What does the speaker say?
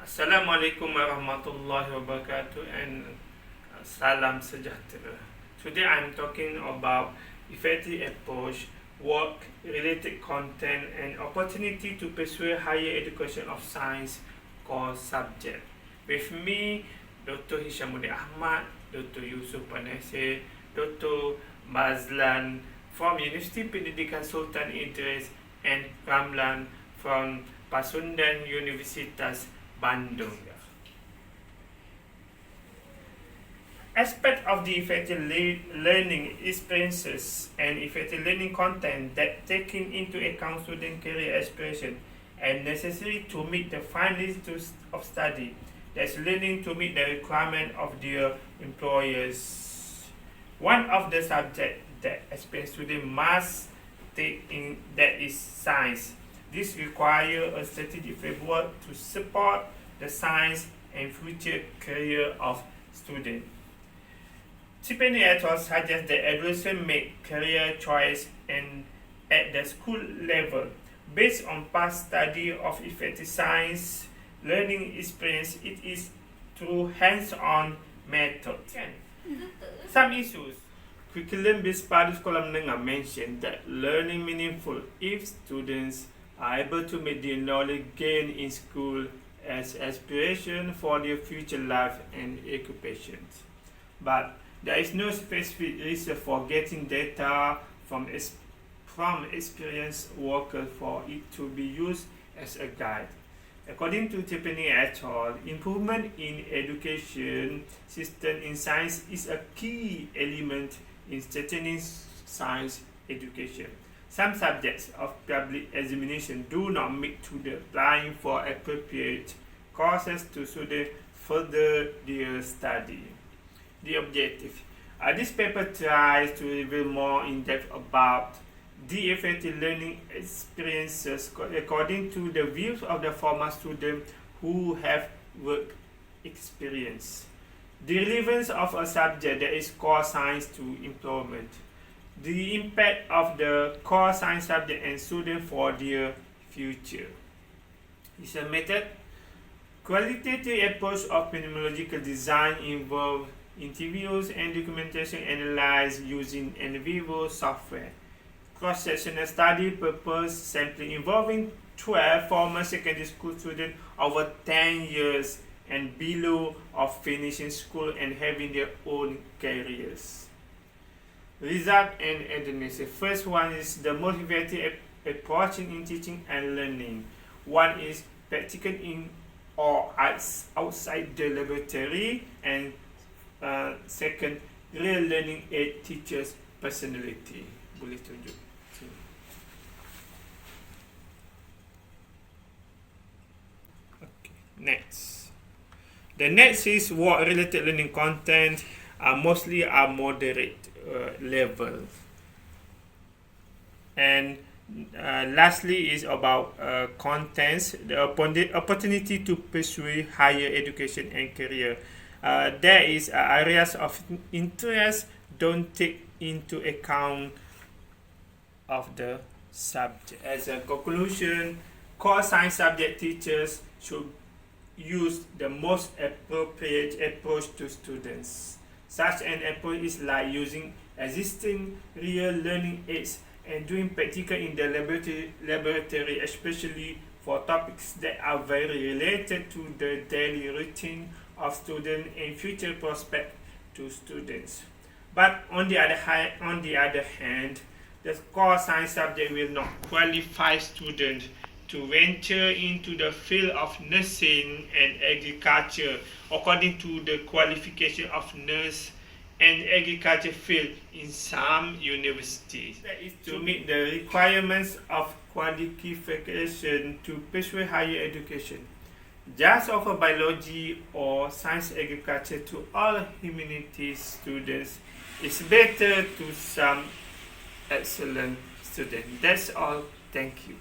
Assalamualaikum warahmatullahi wabarakatuh and salam sejahtera. Today I'm talking about effective approach, work, related content and opportunity to pursue higher education of science core subject. With me, Dr. Hishamuddin Ahmad, Dr. Yusuf Panese, Dr. Mazlan from Universiti Pendidikan Sultan Idris and Ramlan from Pasundan Universitas Bandung. Aspect of the effective learning experiences and effective learning content that taking into account student career aspiration and necessary to meet the findings of study. That's learning to meet the requirement of their employers. One of the subjects that experienced student must take in that is science. This requires a strategic framework to support the science and future career of students. Tiffany et al. Suggests that adolescents make career choice and at the school level based on past study of effective science learning experience. It is through hands-on method. Some issues. Curriculum-based studies sekolah menengah mention that learning meaningful if students are able to make the knowledge gained in school as aspiration for their future life and occupations. But there is no specific reason for getting data from experienced workers for it to be used as a guide. According to Tiffany et al., improvement in education system in science is a key element in strengthening science education. Some subjects of public examination do not meet to the applying for appropriate courses to students further their study. The objective. This paper tries to reveal more in depth about the effective learning experiences according to the views of the former students who have work experience. The relevance of a subject that is core science to employment. The impact of the core science subject and student for their future. It's a method. Qualitative approach of phenomenological design involves interviews and documentation analyzed using in vivo software. Cross-sectional study purpose sampling involving 12 former secondary school students over 10 years and below of finishing school and having their own careers. Result and evidence. The first one is the most effective approach in teaching and learning. One is practical in or outside the laboratory, and second, real learning aid teachers personality. Boleh tunjuk. Okay. Next. The next is work-related learning content. Mostly are moderate level. And lastly is about contents, the opportunity to pursue higher education and career. There is areas of interest don't take into account of the subject. As a conclusion, core science subject teachers should use the most appropriate approach to students. Such an approach is like using existing real learning aids and doing practical in the laboratory, especially for topics that are very related to the daily routine of students and future prospects to students. But on the other hand, the core science subject will not qualify students to venture into the field of nursing and agriculture according to the qualification of nurse and agriculture field in some universities. That is to meet the requirements of qualification to pursue higher education. Just offer biology or science agriculture to all humanities students is better to some excellent students. That's all. Thank you.